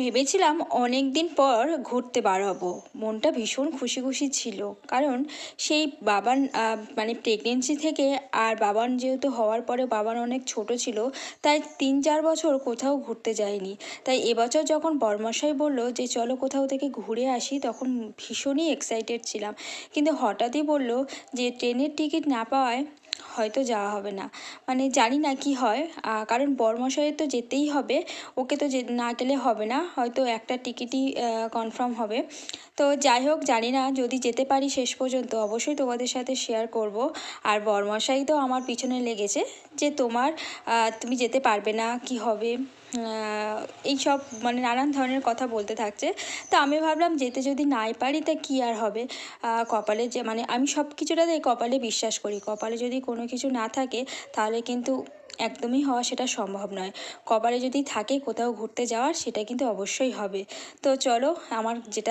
ভেবেছিলাম অনেক দিন পর ঘুরতে বার হব। মনটা ভীষণ খুশি খুশি ছিল, কারণ সেই বাবান মানে প্রেগনেন্সি থেকে আর বাবান যেহেতু হওয়ার পরে বাবান অনেক ছোট ছিল, তাই 3-4 বছর কোথাও ঘুরতে যায়নি। তাই এবছর যখন বরমশাই বলল যে চলো কোথাও থেকে ঘুরে আসি, তখন ভীষণই এক্সাইটেড ছিলাম। কিন্তু হঠাৎই বলল যে ট্রেনের টিকিট না পাওয়ায় হয়তো যাওয়া হবে না। মানে জানি না কি হয়, কারণ বরমশাইয়ের তো যেতেই হবে, ওকে তো যে না গেলে হবে না, হয়তো একটা টিকিটই কনফার্ম হবে। তো যাই হোক, জানি না, যদি যেতে পারি শেষ পর্যন্ত অবশ্যই তোমাদের সাথে শেয়ার করব। আর বরমশাই তো আমার পিছনে লেগেছে যে তুমি যেতে পারবে না, কি হবে, এই সব মানে নানান ধরনের কথা বলতে থাকছে। তো আমি ভাবলাম যেতে যদি নাই পারি তা কী আর হবে। কপালে যে মানে আমি সব কিছুটাতে কপালে বিশ্বাস করি, কপালে যদি কোনো কিছু না থাকে তাহলে কিন্তু একদমই হওয়া সেটা সম্ভব নয়। কপালে যদি থাকে কোথাও ঘুরতে যাওয়ার, সেটা কিন্তু অবশ্যই হবে। তো চলো, আমার যেটা